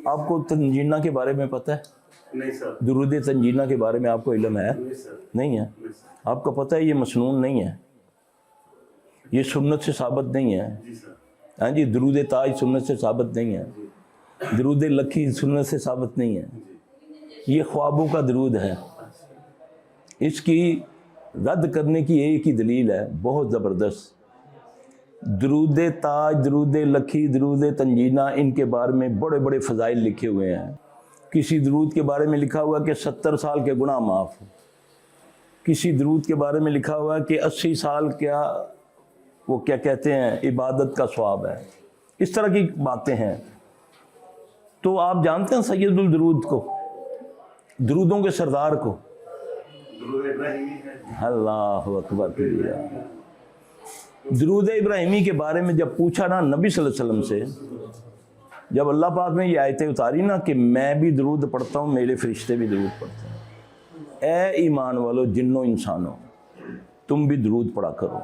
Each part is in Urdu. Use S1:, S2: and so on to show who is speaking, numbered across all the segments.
S1: آپ کو تنجینہ کے بارے میں پتہ ہے؟
S2: نہیں سر.
S1: درود تنجینہ کے بارے میں آپ کو علم ہے؟
S2: نہیں سر.
S1: نہیں ہے. آپ کو پتہ ہے یہ مسنون نہیں ہے، یہ سنت سے ثابت نہیں ہے.
S2: جی سر.
S1: ہاں جی، درود تاج سنت سے ثابت نہیں ہے، درود لکھی سنت سے ثابت نہیں ہے، یہ خوابوں کا درود ہے. اس کی رد کرنے کی ایک ہی دلیل ہے بہت زبردست. درود تاج، درود لکھی، درود تنجینہ، ان کے بارے میں بڑے بڑے فضائل لکھے ہوئے ہیں. کسی درود کے بارے میں لکھا ہوا کہ 70 سال کے گناہ معاف، کسی درود کے بارے میں لکھا ہوا کہ 80 سال وہ کیا کہتے ہیں عبادت کا ثواب ہے. اس طرح کی باتیں ہیں. تو آپ جانتے ہیں سید الدرود کو، درودوں کے سردار کو؟
S2: درود ابراہیمی ہے.
S1: اللہ اکبر کبیرہ. درود ابراہیمی کے بارے میں جب پوچھا نا نبی صلی اللہ علیہ وسلم سے، جب اللہ پاک نے یہ آیتیں اتاری نا کہ میں بھی درود پڑھتا ہوں، میرے فرشتے بھی درود پڑھتے ہیں، اے ایمان والو جنوں انسانوں تم بھی درود پڑھا کرو.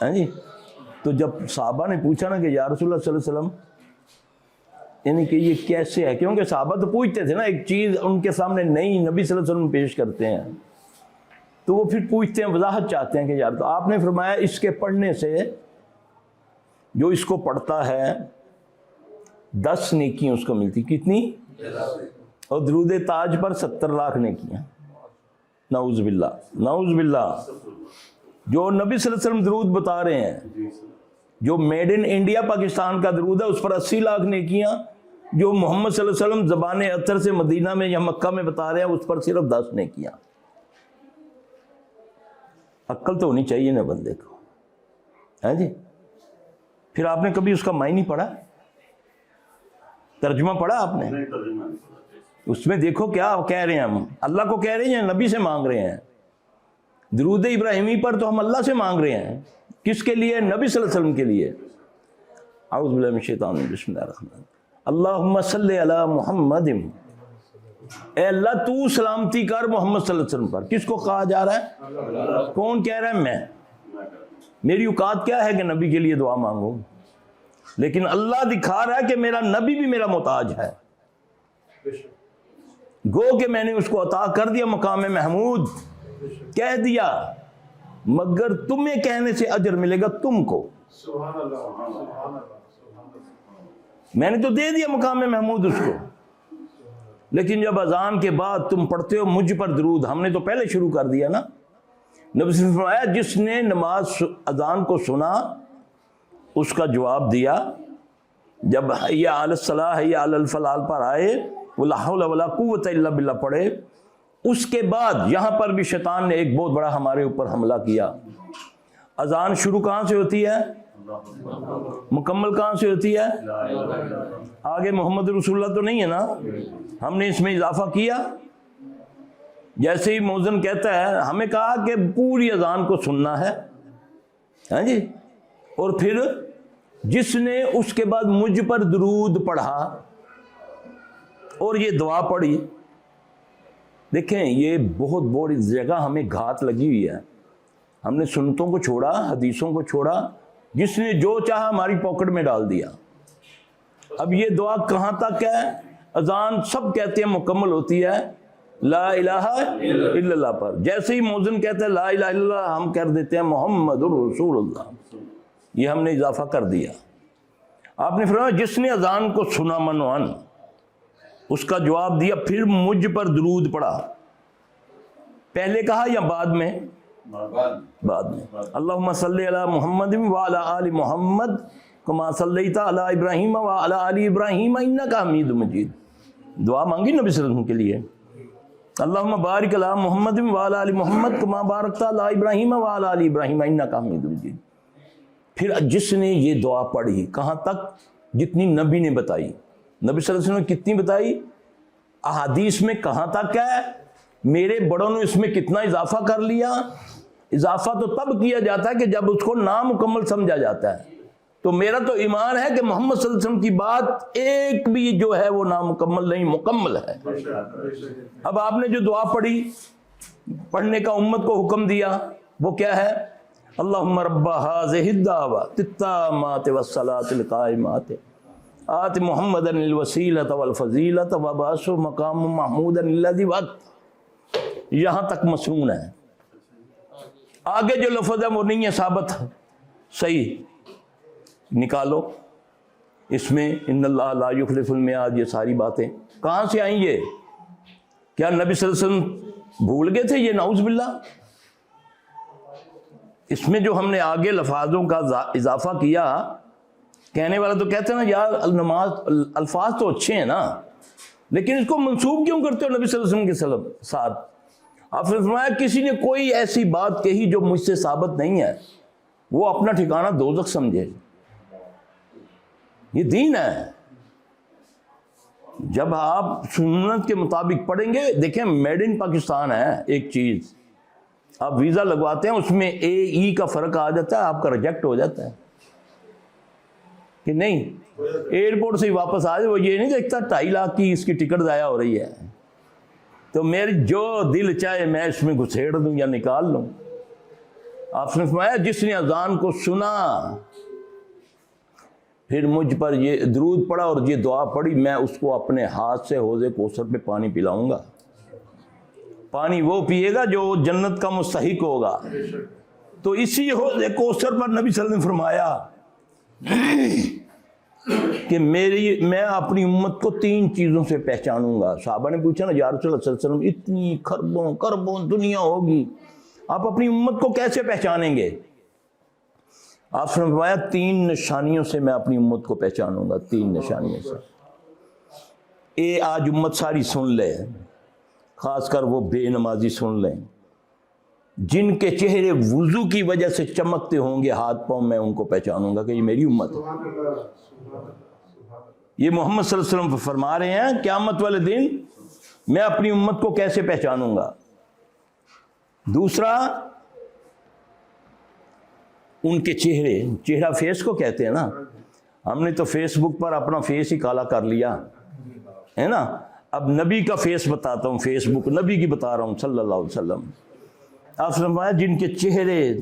S1: ہاں جی. تو جب صحابہ نے پوچھا نا کہ یا رسول اللہ صلی اللہ علیہ وسلم، یعنی کہ یہ کیسے ہے، کیونکہ صحابہ تو پوچھتے تھے نا، ایک چیز ان کے سامنے نئی نبی صلی اللہ علیہ وسلم پیش کرتے ہیں تو وہ پھر پوچھتے ہیں، وضاحت چاہتے ہیں کہ یار. تو آپ نے فرمایا اس کے پڑھنے سے جو اس کو پڑھتا ہے 10 نیکیاں اس کو ملتی. کتنی؟ اور درود تاج پر 70 لاکھ نیکیاں. نعوذ باللہ، نعوذ باللہ. جو نبی صلی اللہ علیہ وسلم درود بتا رہے ہیں، جو میڈ ان انڈیا پاکستان کا درود ہے، اس پر 80 لاکھ نیکیاں. جو محمد صلی اللہ علیہ وسلم زبان اطہر سے مدینہ میں یا مکہ میں بتا رہے ہیں، اس پر صرف 10 نیکیاں. عقل تو ہونی چاہیے نا بندے کو. ہاں جی. پھر آپ نے کبھی اس کا معنی پڑھا؟ ترجمہ پڑھا آپ نے؟ اس میں دیکھو کیا کہہ رہے ہیں. ہم اللہ کو کہہ رہے ہیں، نبی سے مانگ رہے ہیں. درود ابراہیمی پر تو ہم اللہ سے مانگ رہے ہیں. کس کے لیے؟ نبی صلی اللہ علیہ وسلم کے لیے. اعوذ باللہ من الشیطان الرجیم، بسم اللہ الرحمن الرحیم. اللہم صلی علی محمد، اے اللہ تو سلامتی کر محمد صلی اللہ علیہ وسلم پر. کس کو کہا جا رہا ہے؟ کون کہہ رہا ہے؟ میں. میری اوقات کیا ہے کہ نبی کے لیے دعا مانگوں؟ لیکن اللہ دکھا رہا ہے کہ میرا نبی بھی میرا محتاج ہے. گو کہ میں نے اس کو عطا کر دیا مقام محمود، کہہ دیا، مگر تمہیں کہنے سے اجر ملے گا تم کو. میں نے تو دے دیا مقام محمود اس کو. لیکن جب اذان کے بعد تم پڑھتے ہو مجھ پر درود، ہم نے تو پہلے شروع کر دیا نا. نبی صلی اللہ علیہ وسلم نے فرمایا جس نے نماز اذان کو سنا اس کا جواب دیا. جب حی علی الصلاۃ حی علی الفلاح پر آئے، ولا حول ولا قوت الا باللہ پڑھے، اس کے بعد یہاں پر بھی شیطان نے ایک بہت بڑا ہمارے اوپر حملہ کیا. اذان شروع کہاں سے ہوتی ہے؟ مکمل کہاں سے ہوتی ہے؟ آگے محمد رسول اللہ تو نہیں ہے نا. ہم نے اس میں اضافہ کیا. جیسے ہی مؤذن کہتا ہے، ہمیں کہا کہ پوری اذان کو سننا ہے. ہاں جی. اور پھر جس نے اس کے بعد مجھ پر درود پڑھا اور یہ دعا پڑھی. دیکھیں یہ بہت بڑی جگہ ہمیں گھات لگی ہوئی ہے. ہم نے سنتوں کو چھوڑا، حدیثوں کو چھوڑا، جس نے جو چاہا ہماری پاکٹ میں ڈال دیا. اب یہ دعا کہاں تک ہے؟ اذان سب کہتے ہیں مکمل ہوتی ہے لا الہ الا اللہ پر. جیسے ہی مؤذن کہتا ہے لا الہ الا اللہ، ہم کر دیتے ہیں محمد رسول اللہ. یہ ہم نے اضافہ کر دیا. آپ نے فرمایا جس نے اذان کو سنا منوان، اس کا جواب دیا، پھر مجھ پر درود پڑھا. پہلے کہا یا بعد میں؟ بعد میں. اللہم صلی علی محمد وعلی آل محمد کما صلیت علی ابراہیم وعلی آل ابراہیم انک حمید مجید. دعا مانگی نبی صلی اللہ علیہ وسلم کے لیے. اللہم بارک علی محمد وعلی آل محمد کما بارکت علی ابراہیم وعلی آل ابراہیم انک حمید مجید. پھر جس نے یہ دعا پڑھی، کہاں تک؟ جتنی نبی نے بتائی. نبی صلی اللہ علیہ وسلم نے کتنی بتائی؟ احادیث میں کہاں تک ہے؟ میرے بڑوں نے اس میں کتنا اضافہ کر لیا؟ اضافہ تو تب کیا جاتا ہے کہ جب اس کو نامکمل سمجھا جاتا ہے. تو میرا تو ایمان ہے کہ محمد صلی اللہ علیہ وسلم کی بات ایک بھی جو ہے وہ نامکمل نہیں، مکمل ہے. اب آپ نے جو دعا پڑھی، پڑھنے کا امت کو حکم دیا، وہ کیا ہے؟ اللہم رب ھذہ الدعوۃ التامۃ والصلاۃ القائمۃ آت محمد الوسیلۃ والفضیلۃ وبعثہ مقام محمود الذی وعدتہ، یہاں تک مسنون ہے، آگے جو لفظ ہے وہ نہیں ہے ثابت صحیح، نکالو اس میں ان اللہ لا یخلف المیعاد، یہ ساری باتیں کہاں سے آئیں؟ یہ کیا نبی صلی اللہ علیہ وسلم بھول گئے تھے؟ یہ نعوذ باللہ۔ اس میں جو ہم نے آگے لفاظوں کا اضافہ کیا، کہنے والا تو کہتے ہیں نا یار نماز الفاظ تو اچھے ہیں نا، لیکن اس کو منسوب کیوں کرتے ہو نبی صلی اللہ علیہ وسلم کے ساتھ؟ آپ نے فرمایا کسی نے کوئی ایسی بات کہی جو مجھ سے ثابت نہیں ہے، وہ اپنا ٹھکانہ دوزخ سمجھے۔ یہ دین ہے۔ جب آپ سنت کے مطابق پڑھیں گے، دیکھیں میڈ ان پاکستان ہے ایک چیز، آپ ویزا لگواتے ہیں اس میں اے ای کا فرق آ جاتا ہے، آپ کا ریجیکٹ ہو جاتا ہے کہ نہیں، ایئرپورٹ سے ہی واپس آ جائے، وہ یہ نہیں دیکھتا 2.5 لاکھ کی اس کی ٹکٹ ضائع ہو رہی ہے، تو میری جو دل چاہے میں اس میں گھسیڑ دوں یا نکال لوں۔ آپ نے فرمایا جس نے اذان کو سنا پھر مجھ پر یہ درود پڑھا اور یہ دعا پڑھی، میں اس کو اپنے ہاتھ سے حوض کوثر پہ پانی پلاؤں گا۔ پانی وہ پیے گا جو جنت کا مستحق ہوگا۔ تو اسی حوض کوثر پر نبی صلی اللہ علیہ وسلم نے فرمایا کہ میں اپنی امت کو 3 چیزوں سے پہچانوں گا۔ صحابہ نے پوچھا نا یا رسول اللہ صلی اللہ علیہ وسلم، اتنی خربوں کربوں دنیا ہوگی، آپ اپنی امت کو کیسے پہچانیں گے؟ آپ نے فرمایا 3 نشانیوں سے میں اپنی امت کو پہچانوں گا، 3 نشانیوں سے۔ آج امت ساری سن لے، خاص کر وہ بے نمازی سن لیں، جن کے چہرے وضو کی وجہ سے چمکتے ہوں گے ہاتھ پاؤں، میں ان کو پہچانوں گا کہ یہ میری امت ہے۔ یہ محمد صلی اللہ علیہ وسلم فرما رہے ہیں قیامت والے دن میں اپنی امت کو کیسے پہچانوں گا۔ دوسرا، ان کے چہرہ فیس کو کہتے ہیں نا، ہم نے تو فیس بک پر اپنا فیس ہی کالا کر لیا ہے نا، اب نبی کا فیس بتاتا ہوں، فیس بک نبی کی بتا رہا ہوں صلی اللہ علیہ وسلم۔ آپ نے فرمایا جن کے چہرے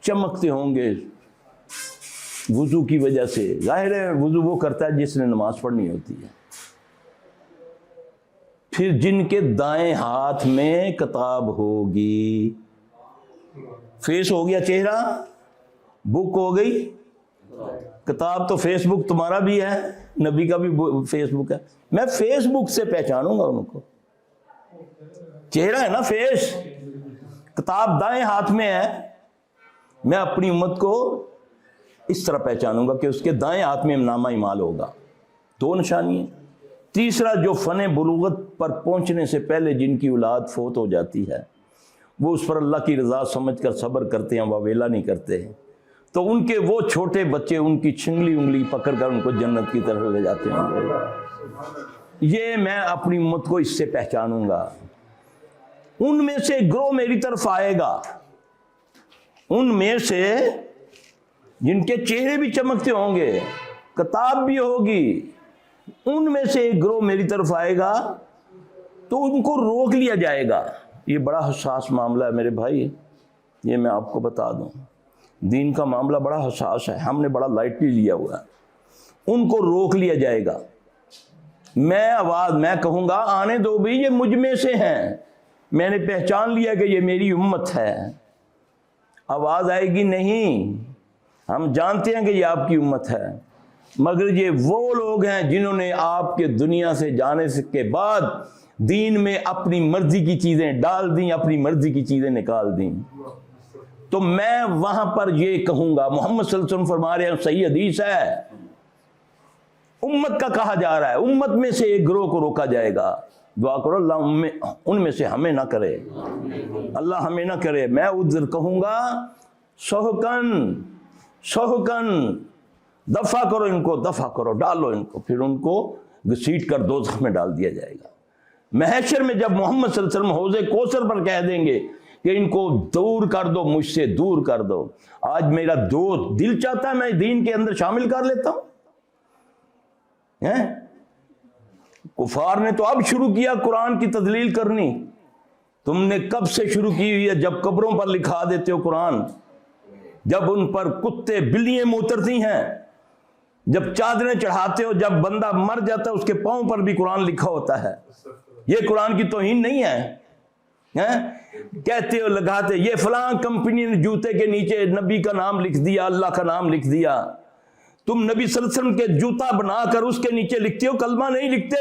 S1: چمکتے ہوں گے وضو کی وجہ سے، ظاہر ہے وضو وہ کرتا ہے جس نے نماز پڑھنی ہوتی ہے، پھر جن کے دائیں ہاتھ میں کتاب ہوگی، فیس ہو گیا چہرہ، بک ہو گئی کتاب، تو فیس بک تمہارا بھی ہے، نبی کا بھی فیس بک ہے، میں فیس بک سے پہچانوں گا ان کو۔ چہرہ ہے نا فیس، کتاب دائیں ہاتھ میں ہے، میں اپنی امت کو اس طرح پہچانوں گا کہ اس کے دائیں ہاتھ میں نامہ اعمال ہوگا۔ 2 نشانی ہیں۔ تیسرا، جو فن بلوغت پر پہنچنے سے پہلے جن کی اولاد فوت ہو جاتی ہے، وہ اس پر اللہ کی رضا سمجھ کر صبر کرتے ہیں، واویلا نہیں کرتے ہیں، تو ان کے وہ چھوٹے بچے ان کی چھنگلی انگلی پکڑ کر ان کو جنت کی طرف لے جاتے ہیں۔ یہ میں اپنی امت کو اس سے پہچانوں گا۔ ان میں سے گروہ میری طرف آئے گا، ان میں سے جن کے چہرے بھی چمکتے ہوں گے، کتاب بھی ہوگی، ان میں سے ایک گروہ میری طرف آئے گا تو ان کو روک لیا جائے گا۔ یہ بڑا حساس معاملہ ہے میرے بھائی، یہ میں آپ کو بتا دوں، دین کا معاملہ بڑا حساس ہے، ہم نے بڑا لائٹلی لیا ہوا ہے۔ ان کو روک لیا جائے گا، میں کہوں گا آنے دو بھی، یہ مجھ میں سے ہیں، میں نے پہچان لیا کہ یہ میری امت ہے۔ آواز آئے گی نہیں، ہم جانتے ہیں کہ یہ آپ کی امت ہے، مگر یہ وہ لوگ ہیں جنہوں نے آپ کے دنیا سے جانے کے بعد دین میں اپنی مرضی کی چیزیں ڈال دیں، اپنی مرضی کی چیزیں نکال دیں۔ تو میں وہاں پر یہ کہوں گا، محمد صلی اللہ علیہ وسلم فرما رہے ہیں، صحیح حدیث ہے، امت کا کہا جا رہا ہے، امت میں سے ایک گروہ کو روکا جائے گا۔ دعا کرو اللہ ان میں سے ہمیں نہ کرے، اللہ ہمیں نہ کرے۔ میں ادھر کہوں گا سہکن دفع کرو ان کو، دفع کرو، ڈالو ان کو، پھر ان کو گھسیٹ کر دوزخ میں ڈال دیا جائے گا۔ محشر میں جب محمد صلی اللہ علیہ وسلم حوض کوثر پر کہہ دیں گے کہ ان کو دور کر دو، مجھ سے دور کر دو، آج میرا دل چاہتا ہے میں دین کے اندر شامل کر لیتا ہوں۔ کفار نے تو اب شروع کیا قرآن کی تدلیل کرنی، تم نے کب سے شروع کی ہوئی ہے؟ جب قبروں پر لکھا دیتے ہو قرآن، جب ان پر کتے بلیاں اترتی ہیں جب چادریں چڑھاتے ہو، جب بندہ مر جاتا ہے اس کے پاؤں پر بھی قرآن لکھا ہوتا ہے. یہ قرآن کی توہین نہیں ہے؟ کہتے ہو لگاتے یہ فلاں کمپنی نے جوتے کے نیچے نبی کا نام لکھ دیا، اللہ کا نام لکھ دیا. تم نبی صلی اللہ علیہ وسلم کے جوتا بنا کر اس کے نیچے لکھتے ہو، کلمہ نہیں لکھتے.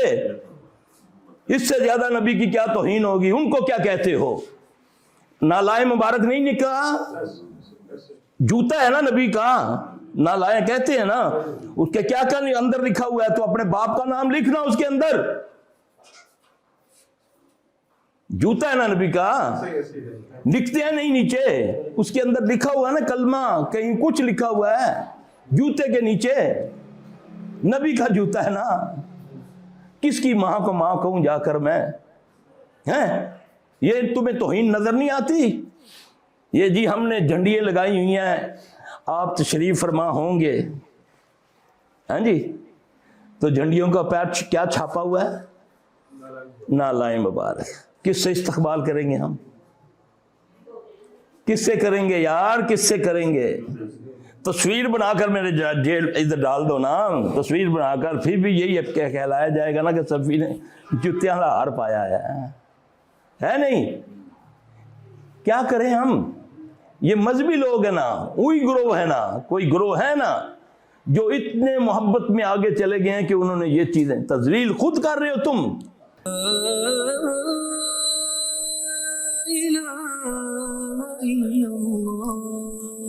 S1: اس سے زیادہ نبی کی کیا توہین ہوگی؟ ان کو کیا کہتے ہو؟ نالائے مبارک نہیں نکلا، جوتا ہے نا نبی کا، نالائے کہتے ہیں نا. اس کے کیا اندر لکھا ہوا ہے؟ تو اپنے باپ کا نام لکھنا اس کے اندر. جوتا ہے نا نبی کا، لکھتے ہیں نہیں نیچے، اس کے اندر لکھا ہوا ہے نا کلمہ، کہیں کچھ لکھا ہوا ہے جوتے کے نیچے. نبی کا جوتا ہے نا. کس کی ماں کو ماں کہوں جا کر میں؟ یہ تمہیں توہین نظر نہیں آتی؟ یہ جی ہم نے جھنڈیاں لگائی ہوئی ہیں، آپ تشریف فرما ہوں گے، ہاں جی، تو جھنڈیوں کا پیر کیا چھاپا ہوا ہے؟ نالائے مبارک. کس سے استقبال کریں گے ہم؟ کس سے کریں گے یار؟ کس سے کریں گے؟ تصویر بنا کر میرے جیل ادھر ڈال دو نا، تصویر بنا کر، پھر بھی یہی کہلایا جائے گا نا کہ سفیر نے جوتیاں کا ہار پایا ہے نہیں؟ کیا کریں ہم؟ یہ مذہبی لوگ ہیں نا، وہی گروہ ہے نا، کوئی گروہ ہے نا جو اتنے محبت میں آگے چلے گئے ہیں کہ انہوں نے یہ چیزیں تذلیل خود کر رہے ہو تم.
S3: لا إله إلا الله